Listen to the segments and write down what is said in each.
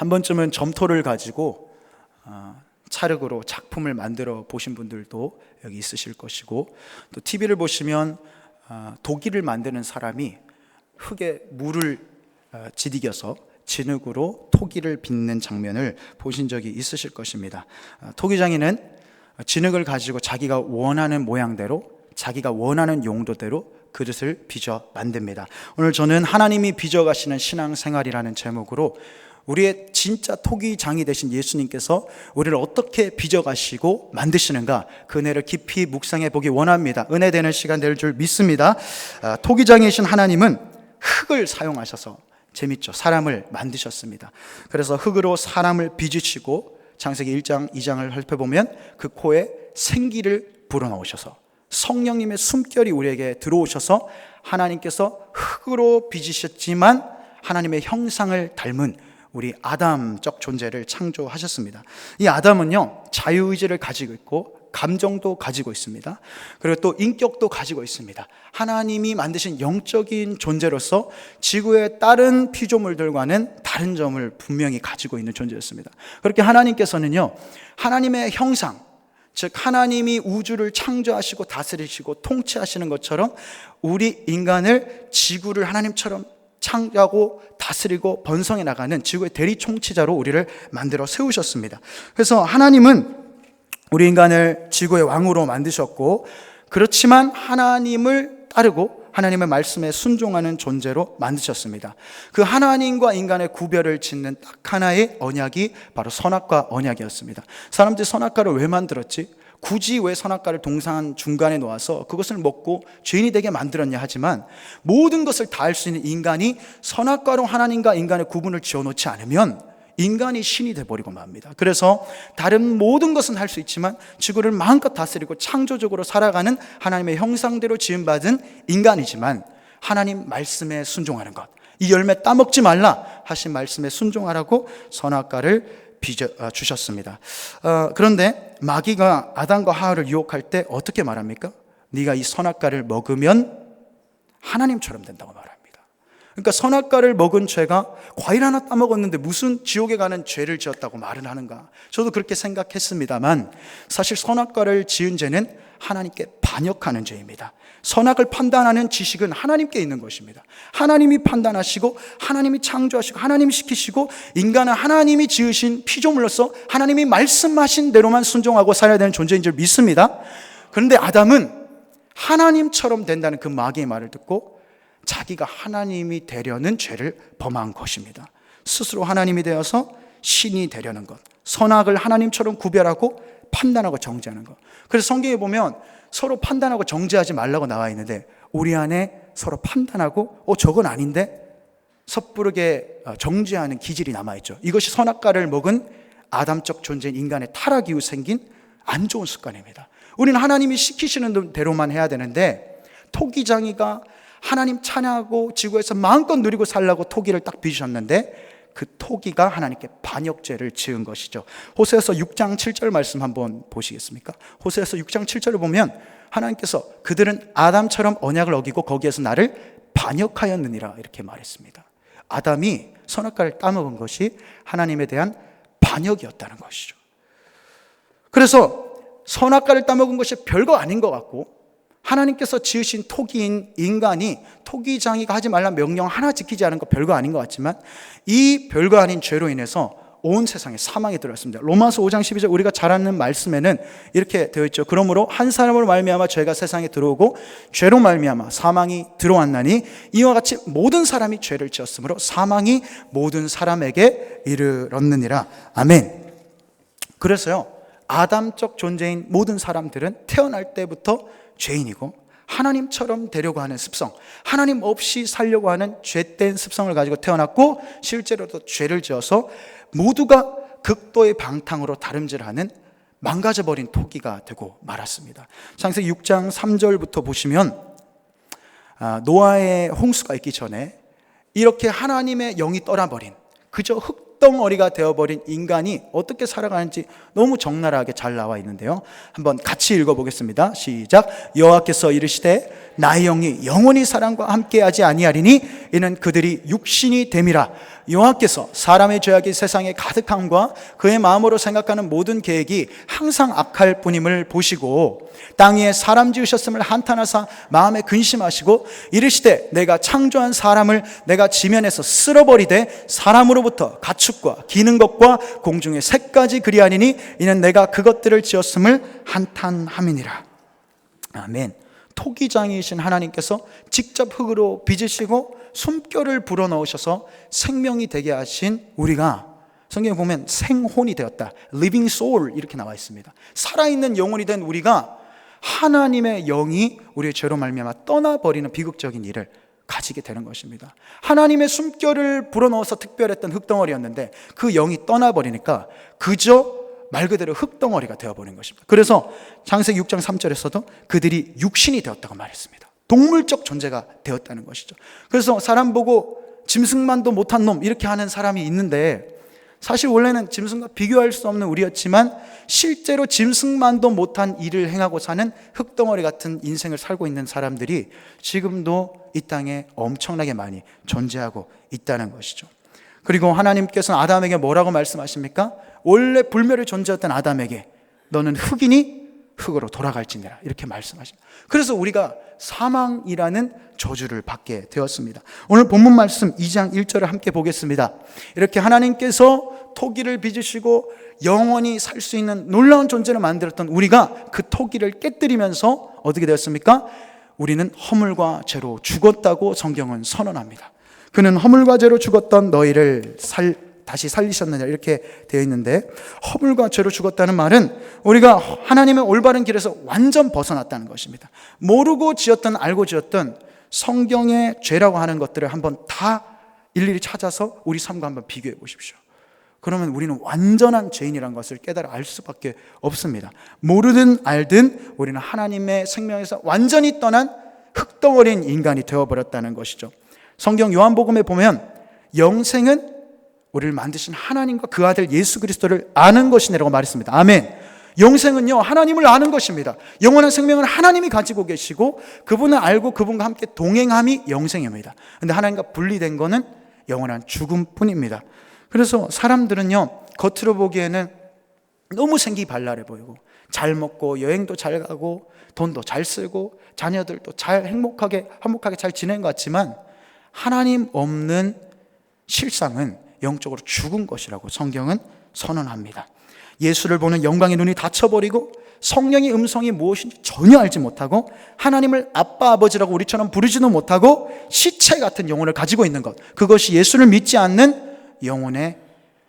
한 번쯤은 점토를 가지고 찰흙으로 작품을 만들어 보신 분들도 여기 있으실 것이고, 또 TV를 보시면 도기를 만드는 사람이 흙에 물을 지디겨서 진흙으로 토기를 빚는 장면을 보신 적이 있으실 것입니다. 토기장인은 진흙을 가지고 자기가 원하는 모양대로, 자기가 원하는 용도대로 그릇을 빚어 만듭니다. 오늘 저는 하나님이 빚어가시는 신앙생활이라는 제목으로 우리의 진짜 토기장이 되신 예수님께서 우리를 어떻게 빚어가시고 만드시는가, 그 은혜를 깊이 묵상해 보기 원합니다. 은혜되는 시간 될 줄 믿습니다. 토기장이신 하나님은 흙을 사용하셔서, 재밌죠, 사람을 만드셨습니다. 그래서 흙으로 사람을 빚으시고 창세기 1장 2장을 살펴보면 그 코에 생기를 불어넣으셔서 성령님의 숨결이 우리에게 들어오셔서 하나님께서 흙으로 빚으셨지만 하나님의 형상을 닮은 우리 아담적 존재를 창조하셨습니다. 이 아담은요, 자유의지를 가지고 있고 감정도 가지고 있습니다. 그리고 또 인격도 가지고 있습니다. 하나님이 만드신 영적인 존재로서 지구의 다른 피조물들과는 다른 점을 분명히 가지고 있는 존재였습니다. 그렇게 하나님께서는요, 하나님의 형상, 즉 하나님이 우주를 창조하시고 다스리시고 통치하시는 것처럼 우리 인간을 지구를 하나님처럼 창조하고 다스리고 번성해 나가는 지구의 대리 총치자로 우리를 만들어 세우셨습니다. 그래서 하나님은 우리 인간을 지구의 왕으로 만드셨고, 그렇지만 하나님을 따르고 하나님의 말씀에 순종하는 존재로 만드셨습니다. 그 하나님과 인간의 구별을 짓는 딱 하나의 언약이 바로 선악과 언약이었습니다. 사람들이 선악과를 왜 만들었지? 굳이 왜 선악과를 동산 중간에 놓아서 그것을 먹고 죄인이 되게 만들었냐 하지만, 모든 것을 다 할 수 있는 인간이 선악과로 하나님과 인간의 구분을 지어놓지 않으면 인간이 신이 돼버리고 맙니다. 그래서 다른 모든 것은 할 수 있지만 지구를 마음껏 다스리고 창조적으로 살아가는 하나님의 형상대로 지음받은 인간이지만, 하나님 말씀에 순종하는 것, 이 열매 따먹지 말라 하신 말씀에 순종하라고 선악과를 주셨습니다. 그런데 마귀가 아담과 하와를 유혹할 때 어떻게 말합니까? 네가 이 선악과를 먹으면 하나님처럼 된다고 말합니다. 그러니까 선악과를 먹은 죄가 과일 하나 따먹었는데 무슨 지옥에 가는 죄를 지었다고 말을 하는가? 저도 그렇게 생각했습니다만, 사실 선악과를 지은 죄는 하나님께 반역하는 죄입니다. 선악을 판단하는 지식은 하나님께 있는 것입니다. 하나님이 판단하시고 하나님이 창조하시고 하나님이 시키시고, 인간은 하나님이 지으신 피조물로서 하나님이 말씀하신 대로만 순종하고 살아야 되는 존재인 줄 믿습니다. 그런데 아담은 하나님처럼 된다는 그 마귀의 말을 듣고 자기가 하나님이 되려는 죄를 범한 것입니다. 스스로 하나님이 되어서 신이 되려는 것, 선악을 하나님처럼 구별하고 판단하고 정죄하는 것. 그래서 성경에 보면 서로 판단하고 정죄하지 말라고 나와 있는데, 우리 안에 서로 판단하고 저건 아닌데 섣부르게 정죄하는 기질이 남아있죠. 이것이 선악과를 먹은 아담적 존재인 인간의 타락 이후 생긴 안 좋은 습관입니다. 우리는 하나님이 시키시는 대로만 해야 되는데, 토기장이가 하나님 찬양하고 지구에서 마음껏 누리고 살라고 토기를 딱 빚으셨는데, 그 토기가 하나님께 반역죄를 지은 것이죠. 호세아서 6장 7절 말씀 한번 보시겠습니까? 호세아서 6장 7절을 보면 하나님께서 그들은 아담처럼 언약을 어기고 거기에서 나를 반역하였느니라 이렇게 말했습니다. 아담이 선악과를 따먹은 것이 하나님에 대한 반역이었다는 것이죠. 그래서 선악과를 따먹은 것이 별거 아닌 것 같고, 하나님께서 지으신 토기인 인간이 토기장이가 하지 말라는 명령 하나 지키지 않은 거 별거 아닌 것 같지만, 이 별거 아닌 죄로 인해서 온 세상에 사망이 들어왔습니다. 로마서 5장 12절 우리가 잘 아는 말씀에는 이렇게 되어 있죠. 그러므로 한 사람으로 말미암아 죄가 세상에 들어오고 죄로 말미암아 사망이 들어왔나니, 이와 같이 모든 사람이 죄를 지었으므로 사망이 모든 사람에게 이르렀느니라. 아멘. 그래서요, 아담적 존재인 모든 사람들은 태어날 때부터 죄인이고, 하나님처럼 되려고 하는 습성, 하나님 없이 살려고 하는 죄된 습성을 가지고 태어났고, 실제로도 죄를 지어서 모두가 극도의 방탕으로 다름질하는 망가져버린 토기가 되고 말았습니다. 창세기 6장 3절부터 보시면 노아의 홍수가 있기 전에 이렇게 하나님의 영이 떠나버린, 그저 흙덩어리가 되어버린 인간이 어떻게 살아가는지 너무 적나라하게 잘 나와 있는데요, 한번 같이 읽어보겠습니다. 시작. 여호와께서 이르시되 나의 영이 영원히 사람과 함께하지 아니하리니 이는 그들이 육신이 됨이라. 여호와께서 사람의 죄악이 세상에 가득함과 그의 마음으로 생각하는 모든 계획이 항상 악할 뿐임을 보시고 땅 위에 사람 지으셨음을 한탄하사 마음에 근심하시고 이르시되 내가 창조한 사람을 내가 지면에서 쓸어버리되 사람으로부터 가축과 기는 것과 공중의 새까지 그리하니니 이는 내가 그것들을 지었음을 한탄함이니라. 아멘. 토기장이신 하나님께서 직접 흙으로 빚으시고 숨결을 불어넣으셔서 생명이 되게 하신 우리가 성경에 보면 생혼이 되었다, living soul 이렇게 나와 있습니다. 살아있는 영혼이 된 우리가 하나님의 영이 우리의 죄로 말미암아 떠나버리는 비극적인 일을 가지게 되는 것입니다. 하나님의 숨결을 불어넣어서 특별했던 흙덩어리였는데 그 영이 떠나버리니까 그저 말 그대로 흙덩어리가 되어버린 것입니다. 그래서 창세기 6장 3절에서도 그들이 육신이 되었다고 말했습니다. 동물적 존재가 되었다는 것이죠. 그래서 사람 보고 짐승만도 못한 놈 이렇게 하는 사람이 있는데 사실 원래는 짐승과 비교할 수 없는 우리였지만 실제로 짐승만도 못한 일을 행하고 사는 흙덩어리 같은 인생을 살고 있는 사람들이 지금도 이 땅에 엄청나게 많이 존재하고 있다는 것이죠. 그리고 하나님께서는 아담에게 뭐라고 말씀하십니까? 원래 불멸의 존재였던 아담에게 너는 흙이니 흙으로 돌아갈지니라 이렇게 말씀하십니다. 그래서 우리가 사망이라는 저주를 받게 되었습니다. 오늘 본문 말씀 2장 1절을 함께 보겠습니다. 이렇게 하나님께서 토기를 빚으시고 영원히 살 수 있는 놀라운 존재를 만들었던 우리가 그 토기를 깨뜨리면서 어떻게 되었습니까? 우리는 허물과 죄로 죽었다고 성경은 선언합니다. 그는 허물과 죄로 죽었던 너희를 다시 살리셨느냐 이렇게 되어 있는데, 허물과 죄로 죽었다는 말은 우리가 하나님의 올바른 길에서 완전 벗어났다는 것입니다. 모르고 지었던 알고 지었던 성경의 죄라고 하는 것들을 한번 다 일일이 찾아서 우리 삶과 한번 비교해 보십시오. 그러면 우리는 완전한 죄인이라는 것을 깨달아 알 수밖에 없습니다. 모르든 알든 우리는 하나님의 생명에서 완전히 떠난 흙덩어리인 인간이 되어버렸다는 것이죠. 성경 요한복음에 보면 영생은 우리를 만드신 하나님과 그 아들 예수 그리스도를 아는 것이라고 말했습니다. 아멘. 영생은요, 하나님을 아는 것입니다. 영원한 생명은 하나님이 가지고 계시고 그분을 알고 그분과 함께 동행함이 영생입니다. 그런데 하나님과 분리된 것은 영원한 죽음뿐입니다. 그래서 사람들은요, 겉으로 보기에는 너무 생기발랄해 보이고 잘 먹고 여행도 잘 가고 돈도 잘 쓰고 자녀들도 잘 행복하게 화목하게 잘 지낸 것 같지만 하나님 없는 실상은 영적으로 죽은 것이라고 성경은 선언합니다. 예수를 보는 영광의 눈이 닫혀버리고 성령의 음성이 무엇인지 전혀 알지 못하고 하나님을 아빠 아버지라고 우리처럼 부르지도 못하고 시체 같은 영혼을 가지고 있는 것, 그것이 예수를 믿지 않는 영혼의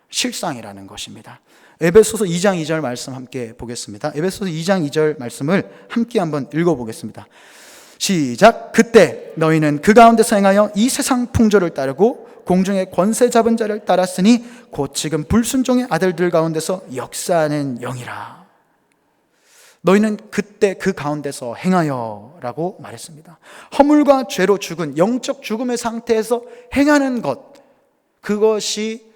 실상이라는 것입니다. 에베소서 2장 2절 말씀 함께 보겠습니다. 에베소서 2장 2절 말씀을 함께 한번 읽어보겠습니다. 시작. 그때 너희는 그 가운데서 행하여 이 세상 풍조를 따르고 공중의 권세 잡은 자를 따랐으니 곧 지금 불순종의 아들들 가운데서 역사하는 영이라. 너희는 그때 그 가운데서 행하여 라고 말했습니다. 허물과 죄로 죽은 영적 죽음의 상태에서 행하는 것, 그것이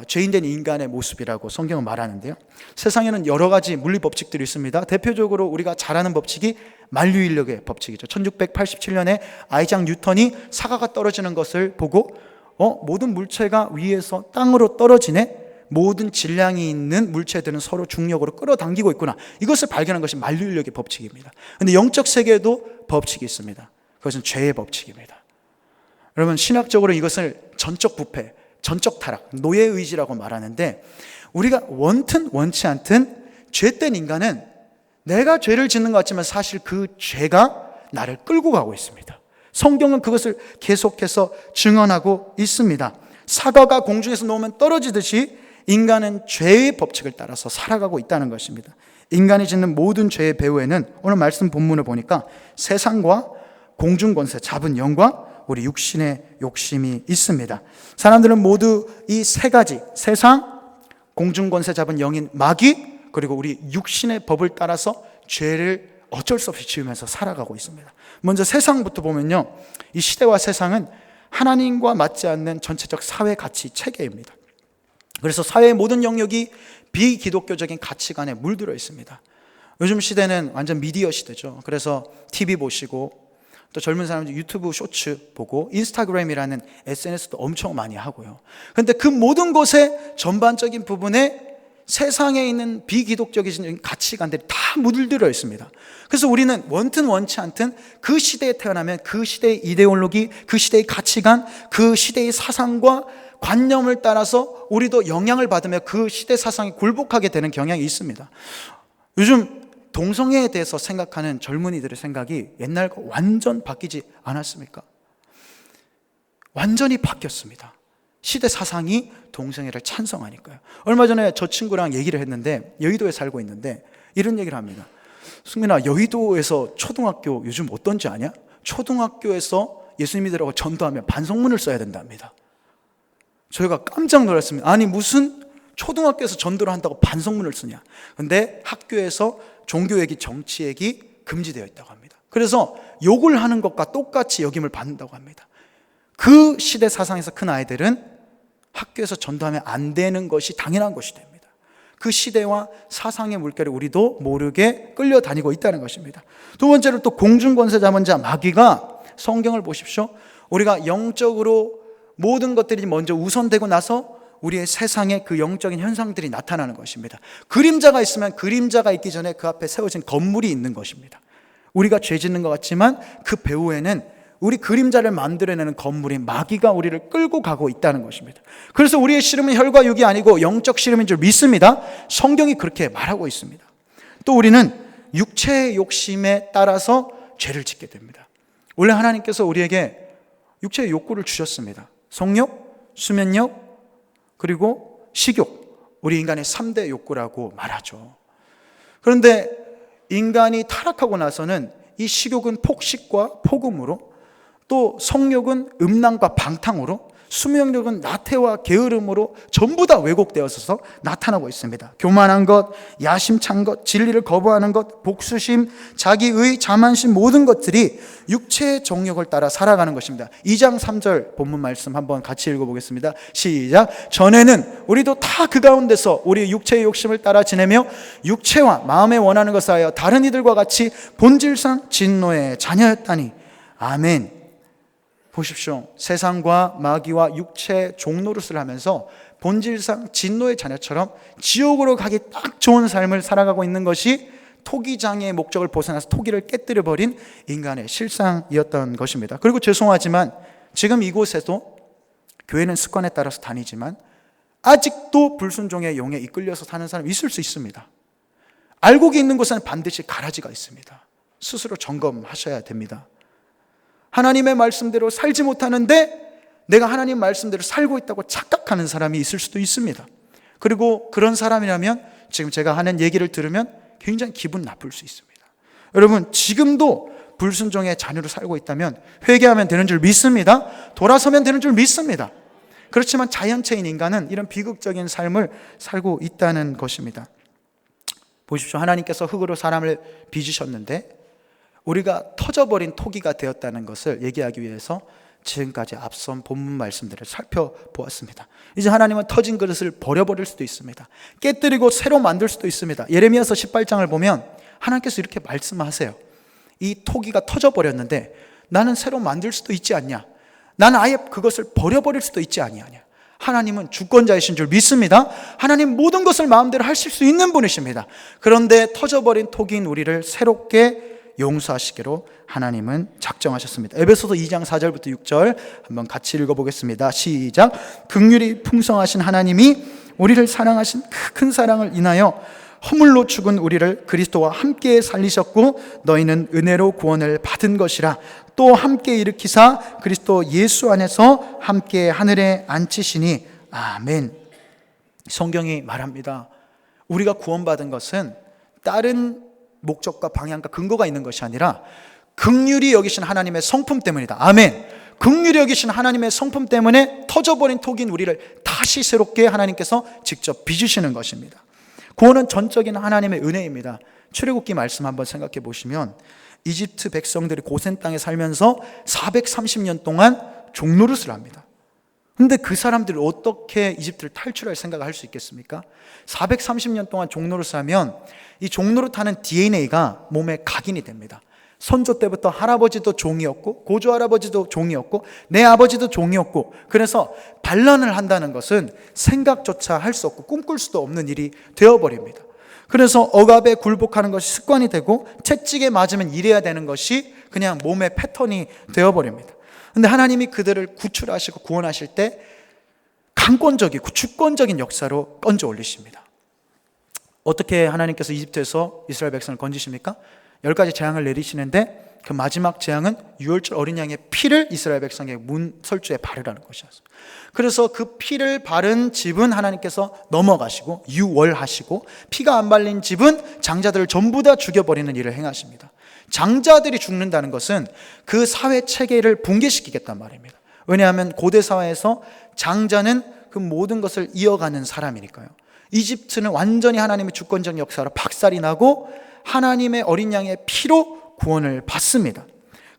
죄인된 인간의 모습이라고 성경은 말하는데요. 세상에는 여러 가지 물리 법칙들이 있습니다. 대표적으로 우리가 잘 아는 법칙이 만류인력의 법칙이죠. 1687년에 아이작 뉴턴이 사과가 떨어지는 것을 보고 모든 물체가 위에서 땅으로 떨어지네, 모든 질량이 있는 물체들은 서로 중력으로 끌어당기고 있구나, 이것을 발견한 것이 만류인력의 법칙입니다. 그런데 영적 세계에도 법칙이 있습니다. 그것은 죄의 법칙입니다. 여러분, 신학적으로 이것을 전적 부패, 전적 타락, 노예의지라고 말하는데, 우리가 원튼 원치 않든 죄된 인간은 내가 죄를 짓는 것 같지만 사실 그 죄가 나를 끌고 가고 있습니다. 성경은 그것을 계속해서 증언하고 있습니다. 사과가 공중에서 놓으면 떨어지듯이 인간은 죄의 법칙을 따라서 살아가고 있다는 것입니다. 인간이 짓는 모든 죄의 배후에는 오늘 말씀 본문을 보니까 세상과 공중권세 잡은 영과 우리 육신의 욕심이 있습니다. 사람들은 모두 이 세 가지, 세상, 공중권세 잡은 영인 마귀, 그리고 우리 육신의 법을 따라서 죄를 어쩔 수 없이 지으면서 살아가고 있습니다. 먼저 세상부터 보면요, 이 시대와 세상은 하나님과 맞지 않는 전체적 사회 가치 체계입니다. 그래서 사회의 모든 영역이 비기독교적인 가치관에 물들어 있습니다. 요즘 시대는 완전 미디어 시대죠. 그래서 TV 보시고 또 젊은 사람들 유튜브 쇼츠 보고 인스타그램이라는 SNS도 엄청 많이 하고요. 그런데 그 모든 것에 전반적인 부분에 세상에 있는 비기독적인 가치관들이 다 묻어들어 있습니다. 그래서 우리는 원튼 원치 않든 그 시대에 태어나면 그 시대의 이데올로기, 그 시대의 가치관, 그 시대의 사상과 관념을 따라서 우리도 영향을 받으며 그 시대 사상에 굴복하게 되는 경향이 있습니다. 요즘 동성애에 대해서 생각하는 젊은이들의 생각이 옛날과 완전 바뀌지 않았습니까? 완전히 바뀌었습니다. 시대 사상이 동성애를 찬성하니까요. 얼마 전에 저 친구랑 얘기를 했는데, 여의도에 살고 있는데 이런 얘기를 합니다. 승민아, 여의도에서 초등학교 요즘 어떤지 아냐? 초등학교에서 예수님 믿으라고 전도하면 반성문을 써야 된답니다. 저희가 깜짝 놀랐습니다. 아니, 무슨 초등학교에서 전도를 한다고 반성문을 쓰냐? 근데 학교에서 종교 얘기, 정치 얘기 금지되어 있다고 합니다. 그래서 욕을 하는 것과 똑같이 여김을 받는다고 합니다. 그 시대 사상에서 큰 아이들은 학교에서 전도하면 안 되는 것이 당연한 것이 됩니다. 그 시대와 사상의 물결에 우리도 모르게 끌려다니고 있다는 것입니다. 두 번째로 또 공중권세 잡은 자 마귀가, 성경을 보십시오. 우리가 영적으로 모든 것들이 먼저 우선되고 나서 우리의 세상에 그 영적인 현상들이 나타나는 것입니다. 그림자가 있으면 그림자가 있기 전에 그 앞에 세워진 건물이 있는 것입니다. 우리가 죄 짓는 것 같지만 그 배후에는 우리 그림자를 만들어내는 건물인 마귀가 우리를 끌고 가고 있다는 것입니다. 그래서 우리의 씨름은 혈과 육이 아니고 영적 씨름인 줄 믿습니다. 성경이 그렇게 말하고 있습니다. 또 우리는 육체의 욕심에 따라서 죄를 짓게 됩니다. 원래 하나님께서 우리에게 육체의 욕구를 주셨습니다. 성욕, 수면욕, 그리고 식욕, 우리 인간의 3대 욕구라고 말하죠. 그런데 인간이 타락하고 나서는 이 식욕은 폭식과 폭음으로, 또 성욕은 음란과 방탕으로, 수면욕은 나태와 게으름으로 전부 다 왜곡되어서 나타나고 있습니다. 교만한 것, 야심찬 것, 진리를 거부하는 것, 복수심, 자기의, 자만심, 모든 것들이 육체의 정욕을 따라 살아가는 것입니다. 2장 3절 본문 말씀 한번 같이 읽어보겠습니다. 시작. 전에는 우리도 다 그 가운데서 우리 육체의 욕심을 따라 지내며 육체와 마음에 원하는 것을 하여 다른 이들과 같이 본질상 진노의 자녀였다니. 아멘. 보십시오. 세상과 마귀와 육체 종노릇을 하면서 본질상 진노의 자녀처럼 지옥으로 가기 딱 좋은 삶을 살아가고 있는 것이 토기장애의 목적을 벗어나서 토기를 깨뜨려버린 인간의 실상이었던 것입니다. 그리고 죄송하지만 지금 이곳에도 교회는 습관에 따라서 다니지만 아직도 불순종의 영에 이끌려서 사는 사람이 있을 수 있습니다. 알고 있는 곳에는 반드시 가라지가 있습니다. 스스로 점검하셔야 됩니다. 하나님의 말씀대로 살지 못하는데 내가 하나님 말씀대로 살고 있다고 착각하는 사람이 있을 수도 있습니다. 그리고 그런 사람이라면 지금 제가 하는 얘기를 들으면 굉장히 기분 나쁠 수 있습니다. 여러분, 지금도 불순종의 자녀로 살고 있다면 회개하면 되는 줄 믿습니다. 돌아서면 되는 줄 믿습니다. 그렇지만 자연체인 인간은 이런 비극적인 삶을 살고 있다는 것입니다. 보십시오. 하나님께서 흙으로 사람을 빚으셨는데 우리가 터져버린 토기가 되었다는 것을 얘기하기 위해서 지금까지 앞선 본문 말씀들을 살펴보았습니다. 이제 하나님은 터진 그릇을 버려버릴 수도 있습니다. 깨뜨리고 새로 만들 수도 있습니다. 예레미야서 18장을 보면 하나님께서 이렇게 말씀하세요. 이 토기가 터져버렸는데 나는 새로 만들 수도 있지 않냐? 나는 아예 그것을 버려버릴 수도 있지 아니하냐? 하나님은 주권자이신 줄 믿습니다. 하나님 모든 것을 마음대로 하실 수 있는 분이십니다. 그런데 터져버린 토기인 우리를 새롭게 용서하시기로 하나님은 작정하셨습니다. 에베소서 2장 4절부터 6절 한번 같이 읽어보겠습니다. 시작. 긍휼이 풍성하신 하나님이 우리를 사랑하신 큰 사랑을 인하여 허물로 죽은 우리를 그리스도와 함께 살리셨고 너희는 은혜로 구원을 받은 것이라. 또 함께 일으키사 그리스도 예수 안에서 함께 하늘에 앉히시니. 아멘. 성경이 말합니다. 우리가 구원받은 것은 다른 목적과 방향과 근거가 있는 것이 아니라 긍휼히 여기신 하나님의 성품 때문이다. 아멘. 긍휼히 여기신 하나님의 성품 때문에 터져버린 토기인 우리를 다시 새롭게 하나님께서 직접 빚으시는 것입니다. 구원은 전적인 하나님의 은혜입니다. 출애굽기 말씀 한번 생각해 보시면 이집트 백성들이 고센 땅에 살면서 430년 동안 종노릇을 합니다. 근데 그 사람들이 어떻게 이집트를 탈출할 생각을 할 수 있겠습니까? 430년 동안 종노릇을 하면 이 종노릇하는 DNA가 몸에 각인이 됩니다. 선조 때부터 할아버지도 종이었고 고조 할아버지도 종이었고 내 아버지도 종이었고, 그래서 반란을 한다는 것은 생각조차 할 수 없고 꿈꿀 수도 없는 일이 되어버립니다. 그래서 억압에 굴복하는 것이 습관이 되고 채찍에 맞으면 이래야 되는 것이 그냥 몸의 패턴이 되어버립니다. 근데 하나님이 그들을 구출하시고 구원하실 때 강권적이고 주권적인 역사로 건져 올리십니다. 어떻게 하나님께서 이집트에서 이스라엘 백성을 건지십니까? 10가지 재앙을 내리시는데 그 마지막 재앙은 유월절 어린 양의 피를 이스라엘 백성의 문 설주에 바르라는 것이었습니다. 그래서 그 피를 바른 집은 하나님께서 넘어가시고 유월하시고, 피가 안 발린 집은 장자들을 전부 다 죽여버리는 일을 행하십니다. 장자들이 죽는다는 것은 그 사회 체계를 붕괴시키겠단 말입니다. 왜냐하면 고대 사회에서 장자는 그 모든 것을 이어가는 사람이니까요. 이집트는 완전히 하나님의 주권적 역사로 박살이 나고 하나님의 어린 양의 피로 구원을 받습니다.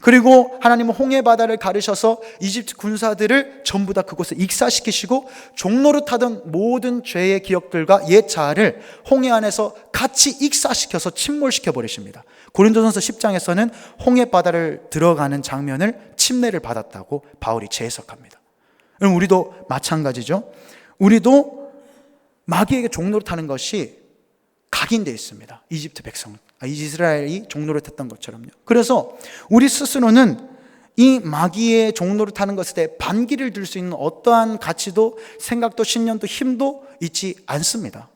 그리고 하나님은 홍해 바다를 가르셔서 이집트 군사들을 전부 다 그곳에 익사시키시고 종노릇하던 모든 죄의 기억들과 옛 자아를 홍해 안에서 같이 익사시켜서 침몰시켜 버리십니다. 고린도전서 10장에서는 홍해 바다를 들어가는 장면을 침례를 받았다고 바울이 재해석합니다. 그럼 우리도 마찬가지죠. 우리도 마귀에게 종노릇하는 것이 각인되어 있습니다. 이집트 백성, 이스라엘이 종노릇했던 것처럼요. 그래서 우리 스스로는 이 마귀의 종노릇하는 것에 대해 반기를 들 수 있는 어떠한 가치도 생각도 신념도 힘도 있지 않습니다.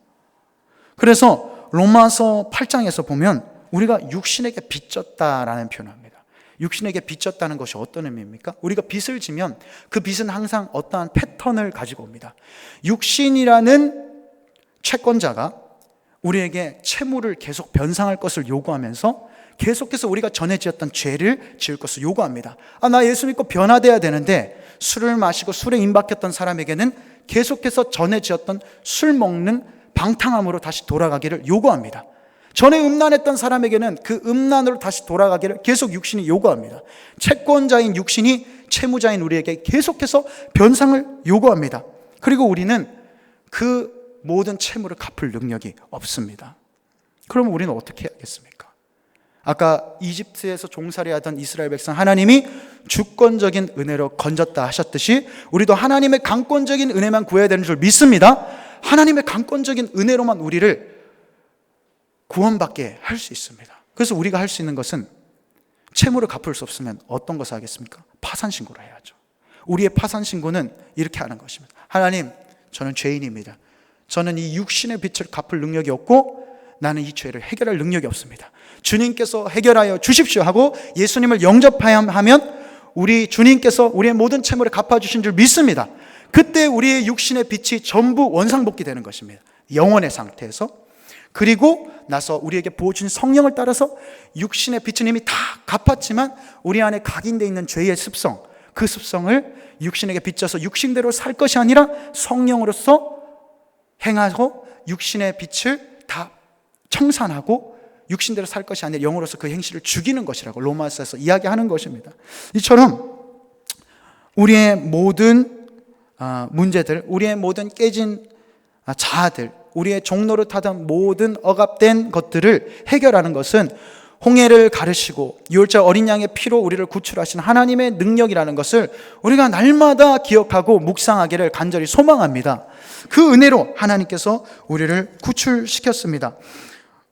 그래서 로마서 8장에서 보면 우리가 육신에게 빚졌다라는 표현을 합니다. 육신에게 빚졌다는 것이 어떤 의미입니까? 우리가 빚을 지면 그 빚은 항상 어떠한 패턴을 가지고 옵니다. 육신이라는 채권자가 우리에게 채무를 계속 변상할 것을 요구하면서 계속해서 우리가 전에 지었던 죄를 지을 것을 요구합니다. 나 예수 믿고 변화돼야 되는데 술을 마시고 술에 임박했던 사람에게는 계속해서 전에 지었던 술 먹는 방탕함으로 다시 돌아가기를 요구합니다. 전에 음란했던 사람에게는 그 음란으로 다시 돌아가기를 계속 육신이 요구합니다. 채권자인 육신이 채무자인 우리에게 계속해서 변상을 요구합니다. 그리고 우리는 그 모든 채무를 갚을 능력이 없습니다. 그러면 우리는 어떻게 해야겠습니까? 아까 이집트에서 종살이하던 이스라엘 백성, 하나님이 주권적인 은혜로 건졌다 하셨듯이 우리도 하나님의 강권적인 은혜만 구해야 되는 줄 믿습니다. 하나님의 강권적인 은혜로만 우리를 구원받게 할 수 있습니다. 그래서 우리가 할 수 있는 것은 채무를 갚을 수 없으면 어떤 것을 하겠습니까? 파산 신고를 해야죠. 우리의 파산 신고는 이렇게 하는 것입니다. 하나님, 저는 죄인입니다. 저는 이 육신의 빚을 갚을 능력이 없고 나는 이 죄를 해결할 능력이 없습니다. 주님께서 해결하여 주십시오 하고 예수님을 영접하여 하면 우리 주님께서 우리의 모든 채무를 갚아주신 줄 믿습니다. 그때 우리의 육신의 빚이 전부 원상복귀되는 것입니다. 영원의 상태에서. 그리고 나서 우리에게 부어주신 성령을 따라서 육신의 빚은 이미 다 갚았지만 우리 안에 각인되어 있는 죄의 습성, 그 습성을 육신에게 빚져서 육신대로 살 것이 아니라 성령으로서 행하고 육신의 빛을 다 청산하고 육신대로 살 것이 아니라 영으로서 그 행실을 죽이는 것이라고 로마서에서 이야기하는 것입니다. 이처럼 우리의 모든 문제들, 우리의 모든 깨진 자아들, 우리의 종노릇하던 모든 억압된 것들을 해결하는 것은 홍해를 가르시고 유월절 어린 양의 피로 우리를 구출하신 하나님의 능력이라는 것을 우리가 날마다 기억하고 묵상하기를 간절히 소망합니다. 그 은혜로 하나님께서 우리를 구출시켰습니다.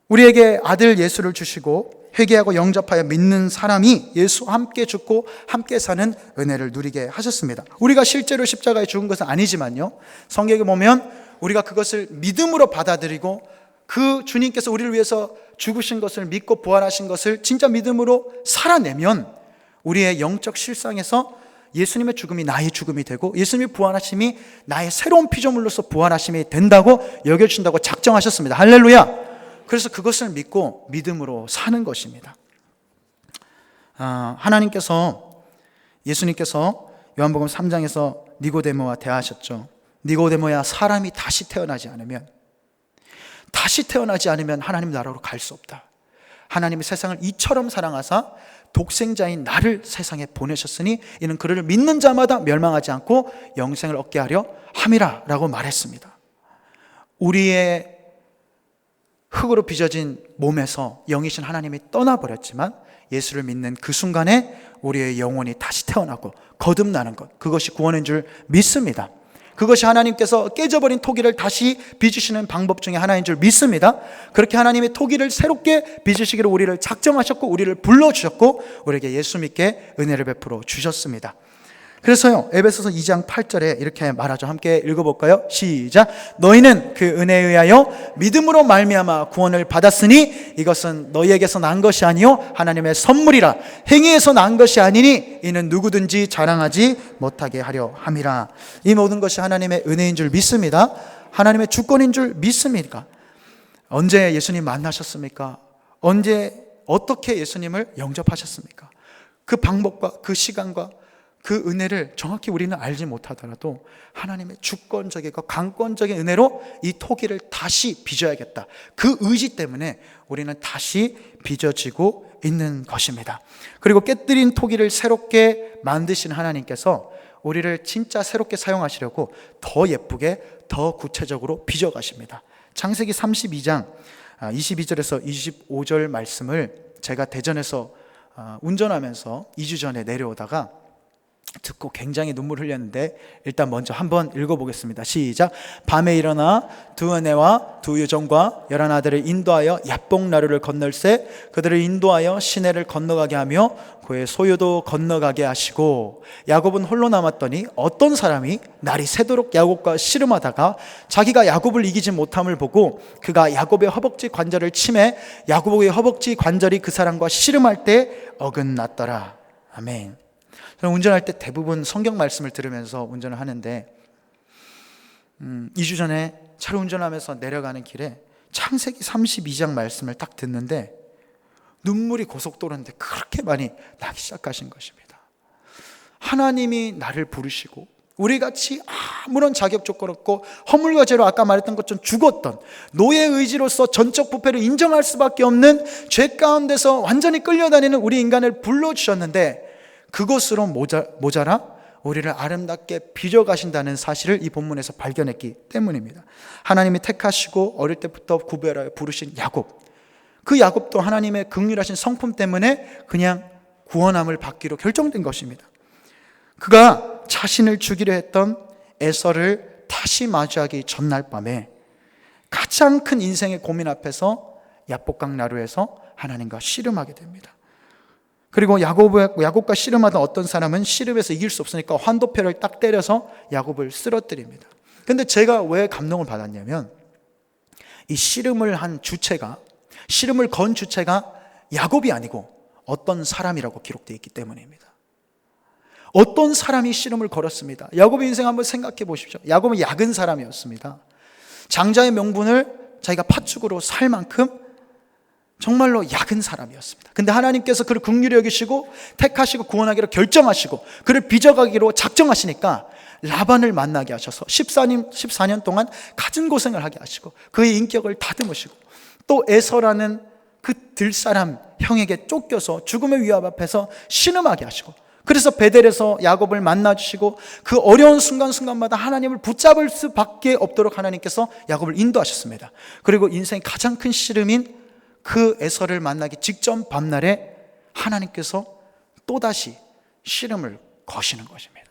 우리에게 아들 예수를 주시고 회개하고 영접하여 믿는 사람이 예수와 함께 죽고 함께 사는 은혜를 누리게 하셨습니다. 우리가 실제로 십자가에 죽은 것은 아니지만요, 성경에 보면 우리가 그것을 믿음으로 받아들이고 그 주님께서 우리를 위해서 죽으신 것을 믿고 부활하신 것을 진짜 믿음으로 살아내면 우리의 영적 실상에서 예수님의 죽음이 나의 죽음이 되고 예수님의 부활하심이 나의 새로운 피조물로서 부활하심이 된다고 여겨주신다고 작정하셨습니다. 할렐루야. 그래서 그것을 믿고 믿음으로 사는 것입니다. 예수님께서 요한복음 3장에서 니고데모와 대화하셨죠. 니고데모야, 사람이 다시 태어나지 않으면 하나님 나라로 갈 수 없다. 하나님이 세상을 이처럼 사랑하사 독생자인 나를 세상에 보내셨으니 이는 그를 믿는 자마다 멸망하지 않고 영생을 얻게 하려 함이라 라고 말했습니다. 우리의 흙으로 빚어진 몸에서 영이신 하나님이 떠나버렸지만 예수를 믿는 그 순간에 우리의 영혼이 다시 태어나고 거듭나는 것, 그것이 구원인 줄 믿습니다. 그것이 하나님께서 깨져버린 토기를 다시 빚으시는 방법 중에 하나인 줄 믿습니다. 그렇게 하나님의 토기를 새롭게 빚으시기로 우리를 작정하셨고 우리를 불러주셨고 우리에게 예수 믿게 은혜를 베풀어 주셨습니다. 그래서요, 에베소서 2장 8절에 이렇게 말하죠. 함께 읽어볼까요? 시작. 너희는 그 은혜에 의하여 믿음으로 말미암아 구원을 받았으니 이것은 너희에게서 난 것이 아니요 하나님의 선물이라. 행위에서 난 것이 아니니 이는 누구든지 자랑하지 못하게 하려 함이라. 이 모든 것이 하나님의 은혜인 줄 믿습니다. 하나님의 주권인 줄 믿습니까? 언제 예수님 만나셨습니까? 언제 어떻게 예수님을 영접하셨습니까? 그 방법과 그 시간과 그 은혜를 정확히 우리는 알지 못하더라도 하나님의 주권적이고 강권적인 은혜로 이 토기를 다시 빚어야겠다, 그 의지 때문에 우리는 다시 빚어지고 있는 것입니다. 그리고 깨뜨린 토기를 새롭게 만드신 하나님께서 우리를 진짜 새롭게 사용하시려고 더 예쁘게 더 구체적으로 빚어가십니다. 창세기 32장 22절에서 25절 말씀을 제가 대전에서 운전하면서 2주 전에 내려오다가 듣고 굉장히 눈물 흘렸는데 일단 먼저 한번 읽어보겠습니다. 시작. 밤에 일어나 두 아내와 두 여종과 11아들을 인도하여 야복나루를 건널세 그들을 인도하여 시내를 건너가게 하며 그의 소유도 건너가게 하시고 야곱은 홀로 남았더니 어떤 사람이 날이 새도록 야곱과 씨름하다가 자기가 야곱을 이기지 못함을 보고 그가 야곱의 허벅지 관절을 치매 야곱의 허벅지 관절이 그 사람과 씨름할 때 어긋났더라. 아멘. 저는 운전할 때 대부분 성경 말씀을 들으면서 운전을 하는데 2주 전에 차를 운전하면서 내려가는 길에 창세기 32장 말씀을 딱 듣는데 눈물이 고속도로인데 그렇게 많이 나기 시작하신 것입니다. 하나님이 나를 부르시고 우리같이 아무런 자격 조건 없고 허물과 죄로 아까 말했던 것처럼 죽었던 노예 의지로서 전적 부패를 인정할 수밖에 없는 죄 가운데서 완전히 끌려다니는 우리 인간을 불러주셨는데 그것으로 모자라 우리를 아름답게 빚어가신다는 사실을 이 본문에서 발견했기 때문입니다. 하나님이 택하시고 어릴 때부터 구별하여 부르신 야곱, 그 야곱도 하나님의 긍휼하신 성품 때문에 그냥 구원함을 받기로 결정된 것입니다. 그가 자신을 죽이려 했던 에서를 다시 마주하기 전날 밤에 가장 큰 인생의 고민 앞에서 야복강 나루에서 하나님과 씨름하게 됩니다. 그리고 야곱과 씨름하던 어떤 사람은 씨름에서 이길 수 없으니까 환도표를 딱 때려서 야곱을 쓰러뜨립니다. 근데 제가 왜 감동을 받았냐면 이 씨름을 건 주체가 야곱이 아니고 어떤 사람이라고 기록되어 있기 때문입니다. 어떤 사람이 씨름을 걸었습니다. 야곱의 인생 한번 생각해 보십시오. 야곱은 약은 사람이었습니다. 장자의 명분을 자기가 팥죽으로 살 만큼 정말로 약은 사람이었습니다. 근데 하나님께서 그를 긍휼히 여기시고 택하시고 구원하기로 결정하시고 그를 빚어가기로 작정하시니까 라반을 만나게 하셔서 14년 동안 갖은 고생을 하게 하시고 그의 인격을 다듬으시고 또 에서라는 그 들사람 형에게 쫓겨서 죽음의 위협 앞에서 신음하게 하시고 그래서 베델에서 야곱을 만나주시고 그 어려운 순간순간마다 하나님을 붙잡을 수밖에 없도록 하나님께서 야곱을 인도하셨습니다. 그리고 인생의 가장 큰 씨름인 그 에서를 만나기 직전 밤날에 하나님께서 또다시 씨름을 거시는 것입니다.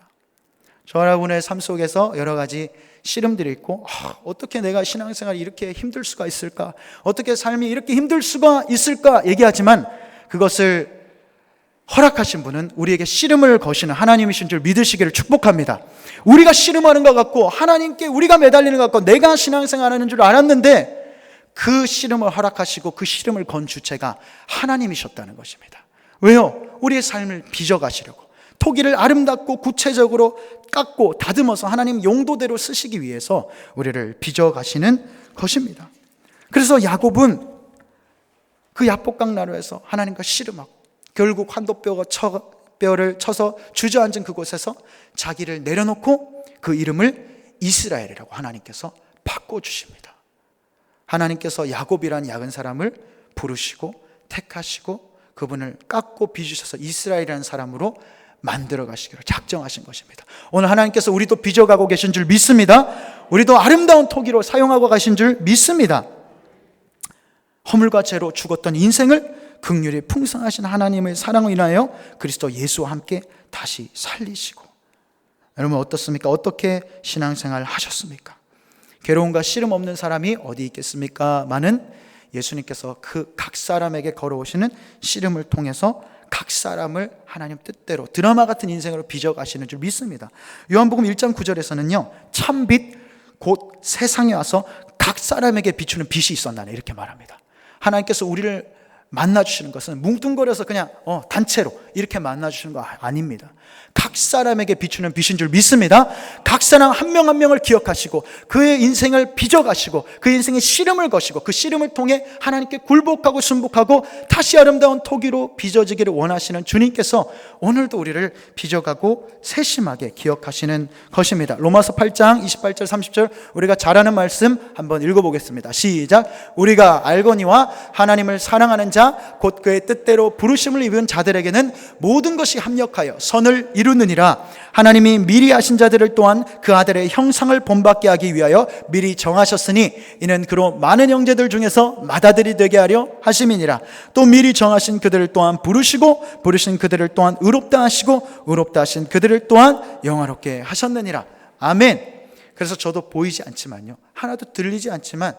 저와 여러분의 삶 속에서 여러 가지 씨름들이 있고 어떻게 내가 신앙생활이 이렇게 힘들 수가 있을까, 어떻게 삶이 이렇게 힘들 수가 있을까 얘기하지만 그것을 허락하신 분은 우리에게 씨름을 거시는 하나님이신 줄 믿으시기를 축복합니다. 우리가 씨름하는 것 같고 하나님께 우리가 매달리는 것 같고 내가 신앙생활하는 줄 알았는데 그 씨름을 허락하시고 그 씨름을 건 주체가 하나님이셨다는 것입니다. 왜요? 우리의 삶을 빚어가시려고 토기를 아름답고 구체적으로 깎고 다듬어서 하나님 용도대로 쓰시기 위해서 우리를 빚어가시는 것입니다. 그래서 야곱은 그 야복강 나루에서 하나님과 씨름하고 결국 환도뼈를 쳐서 주저앉은 그곳에서 자기를 내려놓고 그 이름을 이스라엘이라고 하나님께서 바꿔주십니다. 하나님께서 야곱이란 약은 사람을 부르시고 택하시고 그분을 깎고 빚으셔서 이스라엘이라는 사람으로 만들어 가시기로 작정하신 것입니다. 오늘 하나님께서 우리도 빚어가고 계신 줄 믿습니다. 우리도 아름다운 토기로 사용하고 가신 줄 믿습니다. 허물과 죄로 죽었던 인생을 긍휼이 풍성하신 하나님의 사랑을 인하여 그리스도 예수와 함께 다시 살리시고. 여러분 어떻습니까? 어떻게 신앙생활 하셨습니까? 괴로움과 씨름 없는 사람이 어디 있겠습니까? 많은 예수님께서 그 각 사람에게 걸어오시는 씨름을 통해서 각 사람을 하나님 뜻대로 드라마 같은 인생으로 빚어가시는 줄 믿습니다. 요한복음 1장 9절에서는요, 참빛 곧 세상에 와서 각 사람에게 비추는 빛이 있었나니 이렇게 말합니다. 하나님께서 우리를 만나주시는 것은 뭉뚱거려서 그냥 단체로 이렇게 만나주시는 거 아닙니다. 각 사람에게 비추는 빛인 줄 믿습니다. 각 사람 한 명 한 명을 기억하시고 그의 인생을 빚어가시고 그 인생의 씨름을 거시고 그 씨름을 통해 하나님께 굴복하고 순복하고 다시 아름다운 토기로 빚어지기를 원하시는 주님께서 오늘도 우리를 빚어가고 세심하게 기억하시는 것입니다. 로마서 8장 28절 30절 우리가 잘 아는 말씀 한번 읽어보겠습니다. 시작. 우리가 알거니와 하나님을 사랑하는 자 곧 그의 뜻대로 부르심을 입은 자들에게는 모든 것이 합력하여 선을 이루느니라. 하나님이 미리 하신 자들을 또한 그 아들의 형상을 본받게 하기 위하여 미리 정하셨으니 이는 그로 많은 형제들 중에서 맏아들이 되게 하려 하심이니라. 또 미리 정하신 그들을 또한 부르시고 부르신 그들을 또한 의롭다 하시고 의롭다 하신 그들을 또한 영화롭게 하셨느니라. 아멘. 그래서 저도 보이지 않지만요, 하나도 들리지 않지만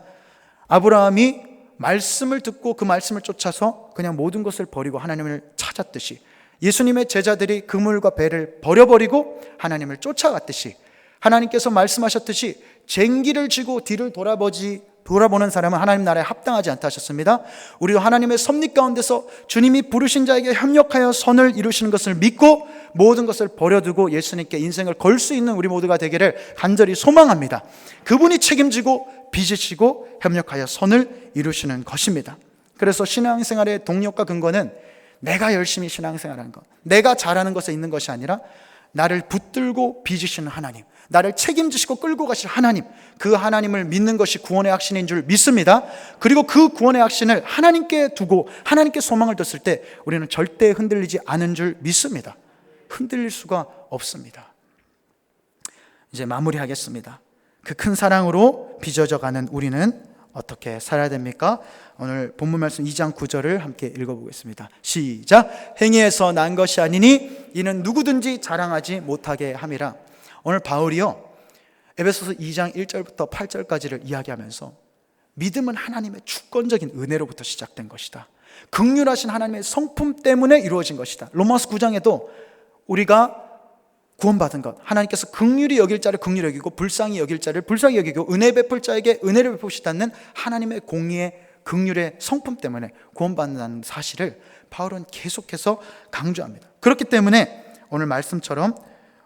아브라함이 말씀을 듣고 그 말씀을 쫓아서 그냥 모든 것을 버리고 하나님을 찾았듯이, 예수님의 제자들이 그물과 배를 버려버리고 하나님을 쫓아갔듯이, 하나님께서 말씀하셨듯이 쟁기를 쥐고 뒤를 돌아보는 사람은 하나님 나라에 합당하지 않다 하셨습니다. 우리도 하나님의 섭리 가운데서 주님이 부르신 자에게 협력하여 선을 이루시는 것을 믿고 모든 것을 버려두고 예수님께 인생을 걸 수 있는 우리 모두가 되기를 간절히 소망합니다. 그분이 책임지고 빚으시고 협력하여 선을 이루시는 것입니다. 그래서 신앙생활의 동력과 근거는 내가 열심히 신앙생활하는 것, 내가 잘하는 것에 있는 것이 아니라 나를 붙들고 빚으시는 하나님, 나를 책임지시고 끌고 가실 하나님, 그 하나님을 믿는 것이 구원의 확신인 줄 믿습니다. 그리고 그 구원의 확신을 하나님께 두고 하나님께 소망을 뒀을 때 우리는 절대 흔들리지 않은 줄 믿습니다. 흔들릴 수가 없습니다. 이제 마무리하겠습니다. 그 큰 사랑으로 빚어져가는 우리는 어떻게 살아야 됩니까? 오늘 본문 말씀 2장 9절을 함께 읽어보겠습니다. 시작. 행위에서 난 것이 아니니 이는 누구든지 자랑하지 못하게 함이라. 오늘 바울이요, 에베소서 2장 1절부터 8절까지를 이야기하면서 믿음은 하나님의 주권적인 은혜로부터 시작된 것이다, 긍휼하신 하나님의 성품 때문에 이루어진 것이다. 로마서 9장에도 우리가 구원받은 것, 하나님께서 긍휼히 여길 자를 긍휼히 여기고 불쌍히 여길 자를 불쌍히 여기고 은혜 베풀 자에게 은혜를 베푸시다는 하나님의 공의의 긍휼의 성품 때문에 구원받는다는 사실을 바울은 계속해서 강조합니다. 그렇기 때문에 오늘 말씀처럼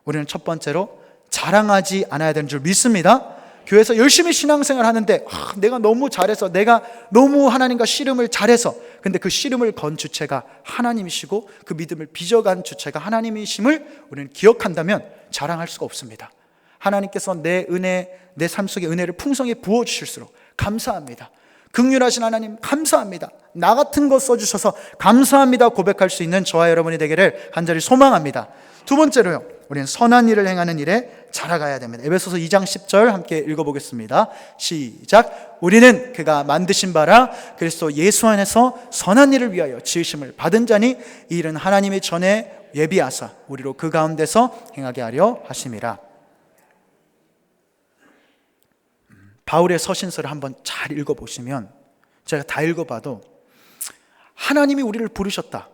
우리는 첫 번째로 자랑하지 않아야 되는 줄 믿습니다. 교회에서 열심히 신앙생활 하는데 내가 너무 잘해서, 내가 너무 하나님과 씨름을 잘해서, 근데 그 씨름을 건 주체가 하나님이시고 그 믿음을 빚어간 주체가 하나님이심을 우리는 기억한다면 자랑할 수가 없습니다. 하나님께서 내 은혜, 내 삶 속에 은혜를 풍성히 부어주실수록 감사합니다, 긍휼하신 하나님 감사합니다, 나 같은 거 써주셔서 감사합니다 고백할 수 있는 저와 여러분이 되기를 간절히 소망합니다. 두 번째로요, 우리는 선한 일을 행하는 일에 자라가야 됩니다. 에베소서 2장 10절 함께 읽어보겠습니다. 시작. 우리는 그가 만드신 바라 그리스도 예수 안에서 선한 일을 위하여 지으심을 받은 자니 이 일은 하나님이 전에 예비하사 우리로 그 가운데서 행하게 하려 하심이라. 바울의 서신서를 한번 잘 읽어보시면, 제가 다 읽어봐도 하나님이 우리를 부르셨다,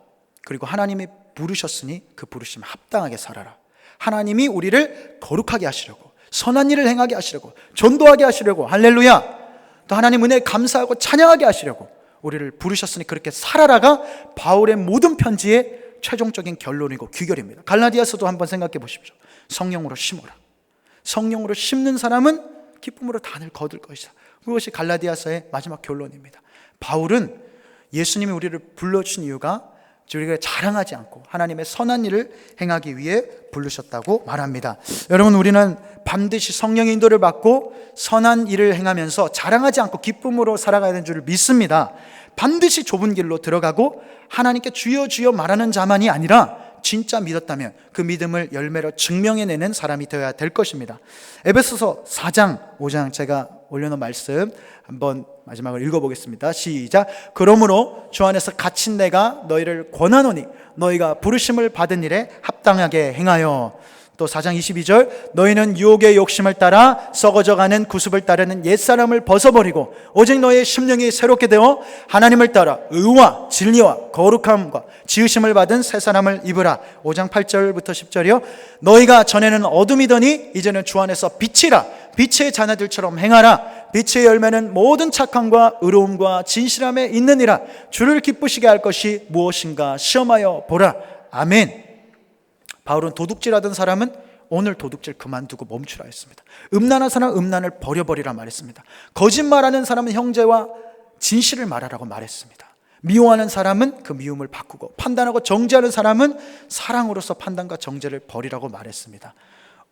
그리고 하나님이 부르셨으니 그 부르심에 합당하게 살아라, 하나님이 우리를 거룩하게 하시려고, 선한 일을 행하게 하시려고, 전도하게 하시려고, 할렐루야, 또 하나님 은혜에 감사하고 찬양하게 하시려고 우리를 부르셨으니 그렇게 살아라가 바울의 모든 편지의 최종적인 결론이고 귀결입니다. 갈라디아서도 한번 생각해 보십시오. 성령으로 심어라. 성령으로 심는 사람은 기쁨으로 단을 거둘 것이다. 그것이 갈라디아서의 마지막 결론입니다. 바울은 예수님이 우리를 불러주신 이유가 우리가 자랑하지 않고 하나님의 선한 일을 행하기 위해 부르셨다고 말합니다. 여러분, 우리는 반드시 성령의 인도를 받고 선한 일을 행하면서 자랑하지 않고 기쁨으로 살아가야 되는 줄 믿습니다. 반드시 좁은 길로 들어가고 하나님께 주여 주여 말하는 자만이 아니라 진짜 믿었다면 그 믿음을 열매로 증명해내는 사람이 되어야 될 것입니다. 에베소서 4장 5장 제가 올려놓은 말씀 한번 마지막으로 읽어보겠습니다. 시작. 그러므로 주 안에서 갇힌 내가 너희를 권하노니 너희가 부르심을 받은 일에 합당하게 행하여. 또 4장 22절 너희는 유혹의 욕심을 따라 썩어져가는 구습을 따르는 옛사람을 벗어버리고 오직 너희의 심령이 새롭게 되어 하나님을 따라 의와 진리와 거룩함과 지으심을 받은 새 사람을 입으라. 5장 8절부터 10절이요 너희가 전에는 어둠이더니 이제는 주 안에서 빛이라. 빛의 자녀들처럼 행하라. 빛의 열매는 모든 착함과 의로움과 진실함에 있느니라. 주를 기쁘시게 할 것이 무엇인가 시험하여 보라. 아멘. 바울은 도둑질하던 사람은 오늘 도둑질 그만두고 멈추라 했습니다. 음란한 사람은 음란을 버려버리라 말했습니다. 거짓말하는 사람은 형제와 진실을 말하라고 말했습니다. 미워하는 사람은 그 미움을 바꾸고 판단하고 정죄하는 사람은 사랑으로서 판단과 정죄를 버리라고 말했습니다.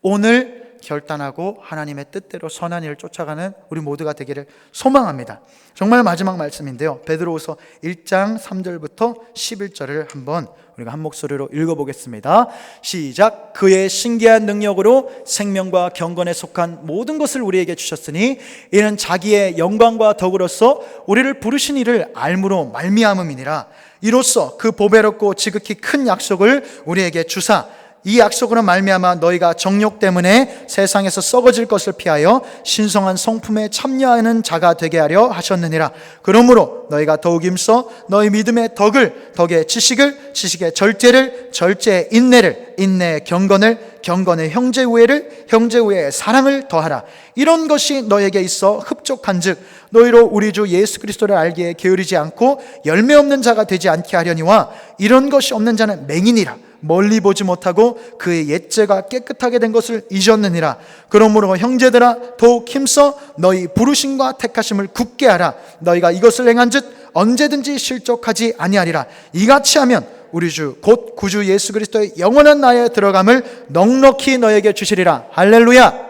오늘 결단하고 하나님의 뜻대로 선한 일을 쫓아가는 우리 모두가 되기를 소망합니다. 정말 마지막 말씀인데요, 베드로후서 1장 3절부터 11절을 한번 우리가 한 목소리로 읽어보겠습니다. 시작. 그의 신기한 능력으로 생명과 경건에 속한 모든 것을 우리에게 주셨으니 이는 자기의 영광과 덕으로서 우리를 부르신 이를 알므로 말미암음이니라. 이로써 그 보배롭고 지극히 큰 약속을 우리에게 주사 이 약속으로 말미암아 너희가 정욕 때문에 세상에서 썩어질 것을 피하여 신성한 성품에 참여하는 자가 되게 하려 하셨느니라. 그러므로 너희가 더욱 힘써 너희 믿음의 덕을, 덕의 지식을, 지식의 절제를, 절제의 인내를, 인내의 경건을, 경건의 형제 우애를, 형제 우애의 사랑을 더하라. 이런 것이 너에게 있어 흡족한즉 너희로 우리 주 예수 그리스도를 알기에 게으르지 않고 열매 없는 자가 되지 않게 하려니와 이런 것이 없는 자는 맹인이라. 멀리 보지 못하고 그의 옛죄가 깨끗하게 된 것을 잊었느니라. 그러므로 형제들아 더욱 힘써 너희 부르심과 택하심을 굳게 하라. 너희가 이것을 행한즉 언제든지 실족하지 아니하리라. 이같이 하면 우리 주 곧 구주 예수 그리스도의 영원한 나라에 들어감을 넉넉히 너에게 주시리라. 할렐루야.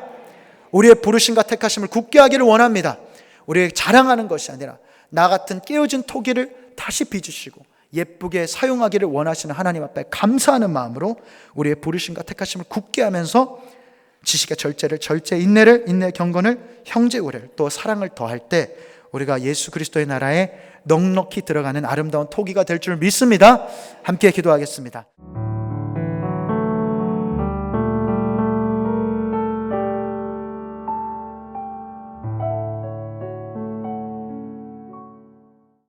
우리의 부르심과 택하심을 굳게 하기를 원합니다. 우리의 자랑하는 것이 아니라 나 같은 깨어진 토기를 다시 빚으시고 예쁘게 사용하기를 원하시는 하나님 앞에 감사하는 마음으로 우리의 부르심과 택하심을 굳게 하면서 지식의 절제를, 절제 인내를, 인내 경건을, 형제 우애를, 또 사랑을 더할 때 우리가 예수 그리스도의 나라에 넉넉히 들어가는 아름다운 토기가 될 줄 믿습니다. 함께 기도하겠습니다.